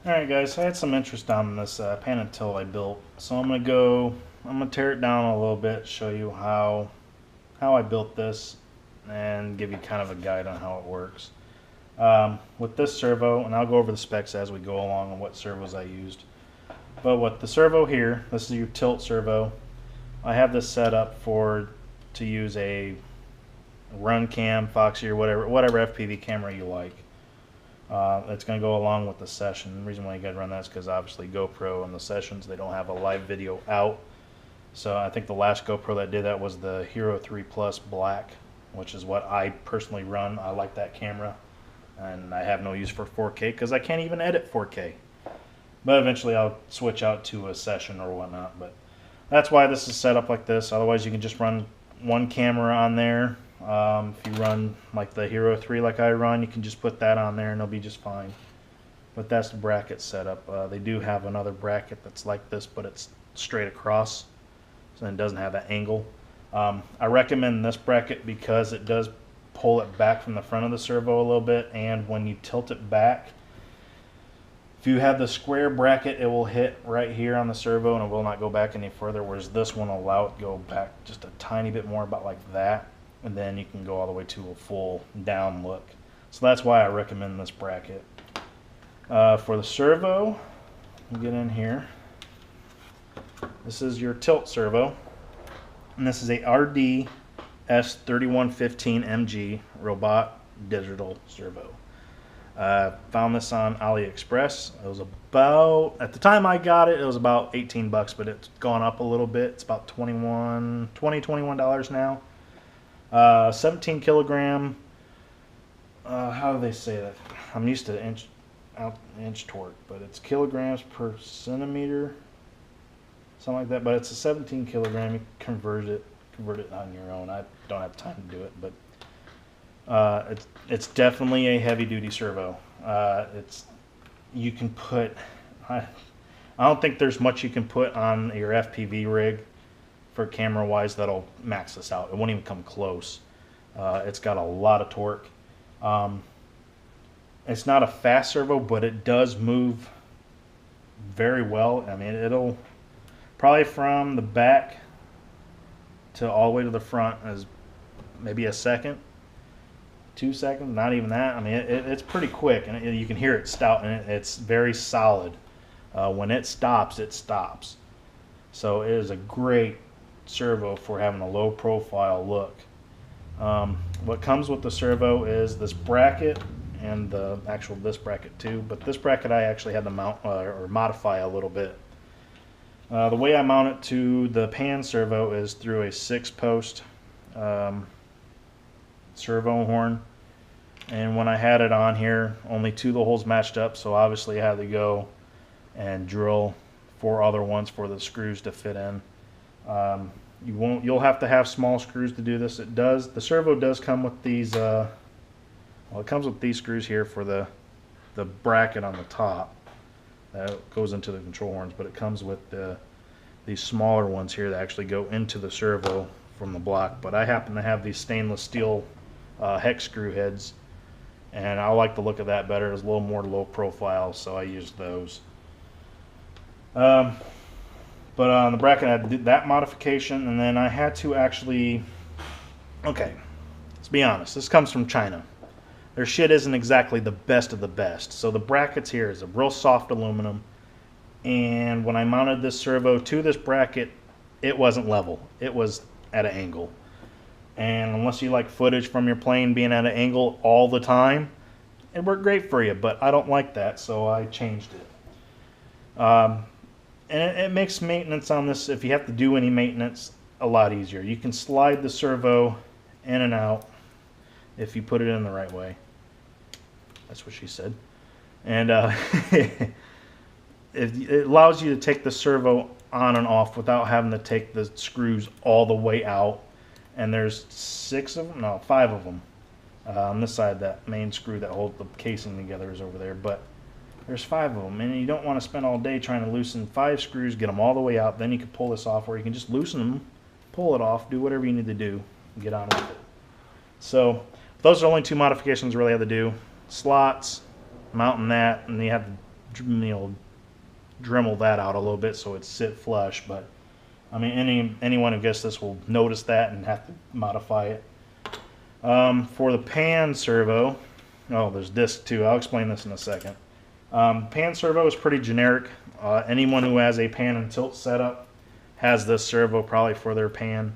Alright guys, I had some interest on this pan and tilt I built, so I'm gonna tear it down a little bit, show you how I built this, and give you kind of a guide on how it works. With this servo, and I'll go over the specs as we go along and what servos I used. But with the servo here, this is your tilt servo. I have this set up to use a run cam, Foxy, or whatever FPV camera you like. It's going to go along with the session. The reason why you got to run that is because obviously GoPro and the sessions, they don't have a live video out. So I think the last GoPro that did that was the Hero 3 Plus Black, which is what I personally run. I like that camera, and I have no use for 4K because I can't even edit 4K. But eventually I'll switch out to a session or whatnot. But that's why this is set up like this. Otherwise you can just run one camera on there. If you run like the Hero 3 like I run, you can just put that on there and it'll be just fine. But that's the bracket setup. They do have another bracket that's like this, but it's straight across, so it doesn't have that angle. I recommend this bracket because it does pull it back from the front of the servo a little bit, and when you tilt it back, if you have the square bracket, it will hit right here on the servo and it will not go back any further, whereas this one will allow it to go back just a tiny bit more, about like that. And then you can go all the way to a full down look. So that's why I recommend this bracket. For the servo, we'll get in here. This is your tilt servo. And this is a RD S3115MG robot digital servo. Found this on AliExpress. It was about, at the time I got it, it was about 18 bucks, but it's gone up a little bit. It's about $21 now. 17 kilogram, how do they say that? I'm used to inch torque, but it's kilograms per centimeter, something like that. But it's a 17 kilogram. You convert it on your own. I don't have time to do it, but it's definitely a heavy duty servo. You can put, I don't think there's much you can put on your FPV rig for camera wise that'll max this out. It won't even come close. It's got a lot of torque. It's not a fast servo, but it does move very well. I mean, it'll probably from the back to all the way to the front is maybe a second, 2 seconds, not even that. I mean, it's pretty quick, and you can hear it stout, and it's very solid. When it stops, it stops. So it is a great servo for having a low profile look. What comes with the servo is this bracket and this bracket too, but this bracket I actually had to mount or modify a little bit. The way I mount it to the pan servo is through a 6-post servo horn, and when I had it on here, only 2 of the holes matched up, so obviously I had to go and drill 4 other ones for the screws to fit in. You'll have to have small screws to do this. The servo does come with these, well, it comes with these screws here for the bracket on the top that goes into the control horns, but it comes with these smaller ones here that actually go into the servo from the block. But I happen to have these stainless steel hex screw heads, and I like the look of that better. It's a little more low profile, so I use those. But on the bracket, I did that modification, and then I had to actually, okay, let's be honest, this comes from China. Their shit isn't exactly the best of the best. So the brackets here is a real soft aluminum, and when I mounted this servo to this bracket, it wasn't level. It was at an angle. And unless you like footage from your plane being at an angle all the time, it worked great for you, but I don't like that, so I changed it. And it makes maintenance on this, if you have to do any maintenance, a lot easier. You can slide the servo in and out if you put it in the right way. That's what she said. And it allows you to take the servo on and off without having to take the screws all the way out. And there's 5 of them. On this side, that main screw that holds the casing together is over there. But there's 5 of them, and you don't want to spend all day trying to loosen 5 screws, get them all the way out. Then you can pull this off, or you can just loosen them, pull it off, do whatever you need to do, and get on with it. So those are the only 2 modifications I really had to do. Slots, mounting that, and you have to Dremel that out a little bit so it sit flush. But I mean, anyone who gets this will notice that and have to modify it. For the pan servo, oh, there's disc too. I'll explain this in a second. Pan servo is pretty generic. Anyone who has a pan and tilt setup has this servo probably for their pan.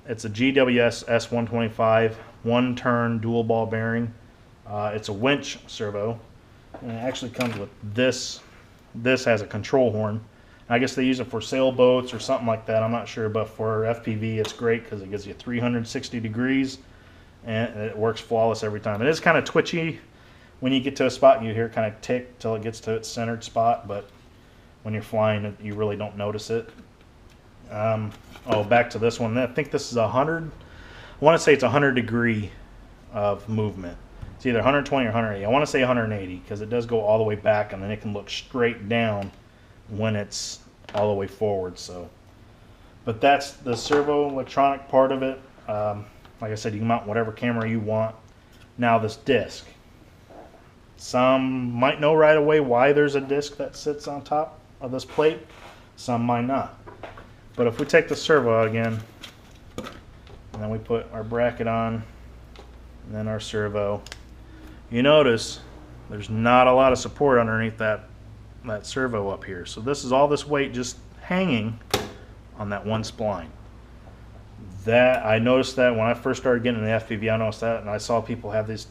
It's a GWS S125 one-turn dual ball bearing. It's a winch servo, and it actually comes with this. This has a control horn. I guess they use it for sailboats or something like that. I'm not sure, but for FPV, it's great because it gives you 360 degrees, and it works flawless every time. It is kind of twitchy when you get to a spot. You hear it kind of tick till it gets to its centered spot, but when you're flying, you really don't notice it. Oh, back to this one. I think this is 100. I want to say it's 100 degree of movement. It's either 120 or 180. I want to say 180 because it does go all the way back, and then it can look straight down when it's all the way forward. So, but that's the servo electronic part of it. Like I said, you can mount whatever camera you want. Now this disc. Some might know right away why there's a disc that sits on top of this plate. Some might not. But if we take the servo out again, and then we put our bracket on, and then our servo, you notice there's not a lot of support underneath that servo up here. So this is all this weight just hanging on that one spline. That I noticed that when I first started getting into the FPV, I noticed that, and I saw people have these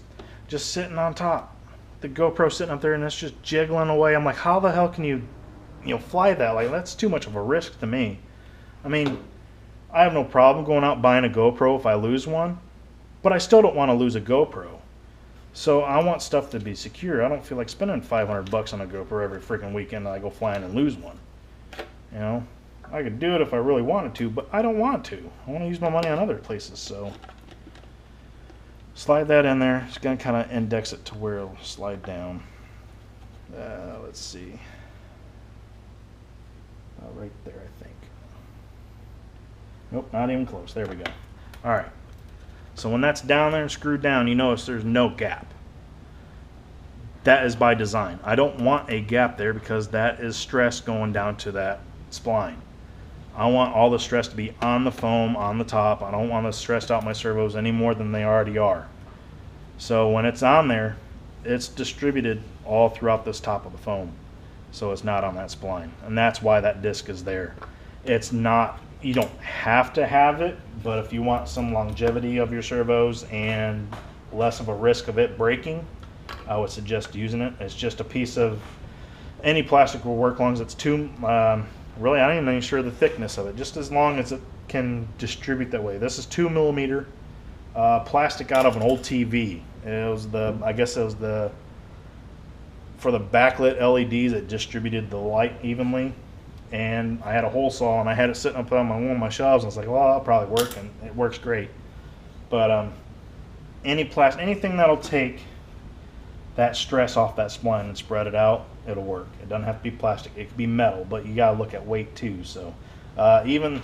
just sitting on top. The GoPro sitting up there and it's just jiggling away. I'm like, how the hell can you fly that? Like, that's too much of a risk to me. I mean, I have no problem going out buying a GoPro if I lose one, but I still don't want to lose a GoPro. So I want stuff to be secure. I don't feel like spending $500 on a GoPro every freaking weekend and I go flying and lose one. You know, I could do it if I really wanted to, but I don't want to. I want to use my money on other places. So slide that in there. It's going to kind of index it to where it'll slide down. Let's see. Right there, I think. Nope, not even close. There we go. All right. So when that's down there and screwed down, you notice there's no gap. That is by design. I don't want a gap there because that is stress going down to that spline. I want all the stress to be on the foam, on the top. I don't want to stress out my servos any more than they already are. So when it's on there, it's distributed all throughout this top of the foam. So it's not on that spline. And that's why that disc is there. It's not, you don't have to have it, but if you want some longevity of your servos and less of a risk of it breaking, I would suggest using it. It's just a piece of, any plastic will work as long as it's too, really, I'm not even sure the thickness of it, just as long as it can distribute that way. This is 2mm plastic out of an old TV. It was the, I guess it was the, for the backlit LEDs, it distributed the light evenly. And I had a hole saw and I had it sitting up on one of my shelves. I was like, well, that'll probably work, and it works great. But anything that'll take that stress off that spline and spread it out, it'll work. It doesn't have to be plastic. It could be metal, but you gotta look at weight too. So even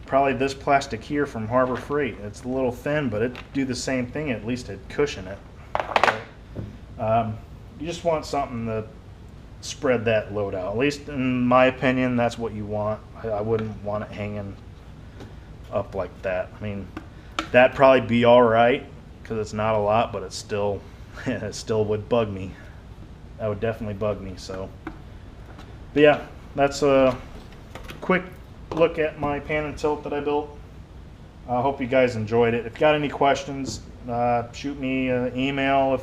probably this plastic here from Harbor Freight, it's a little thin, but it'd do the same thing. At least it'd cushion it. Okay. You just want something to spread that load out. At least in my opinion, that's what you want. I wouldn't want it hanging up like that. I mean, that'd probably be all right because it's not a lot, but it's still, it still would bug me. That would definitely bug me. So, but yeah, that's a quick look at my pan and tilt that I built. I hope you guys enjoyed it. If you got any questions, shoot me an email.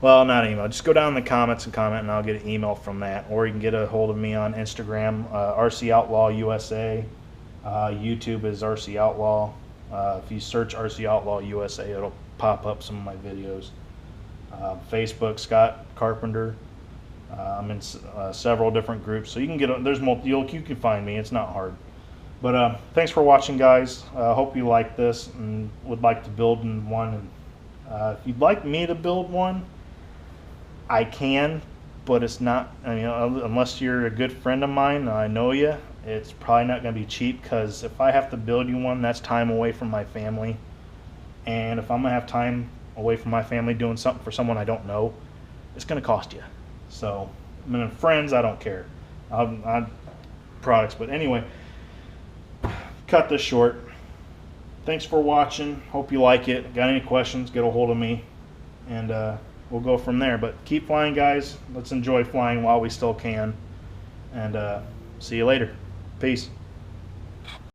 Well, not email. Just go down in the comments and comment, and I'll get an email from that. Or you can get a hold of me on Instagram, RC Outlaw USA. YouTube is RC Outlaw. If you search RC Outlaw USA, it'll pop up some of my videos. Facebook, Scott Carpenter. I'm in several different groups, so you can get. There's you can find me. It's not hard. But thanks for watching, guys. Hope you like this and would like to build one. If you'd like me to build one, I can, but it's not, I mean, unless you're a good friend of mine and I know you, it's probably not going to be cheap, because if I have to build you one, that's time away from my family. And if I'm going to have time away from my family doing something for someone I don't know, it's going to cost you. So, I mean, friends, I don't care. I products, but anyway, cut this short. Thanks for watching. Hope you like it. Got any questions, get a hold of me, and we'll go from there. But keep flying, guys. Let's enjoy flying while we still can, and see you later. Peace.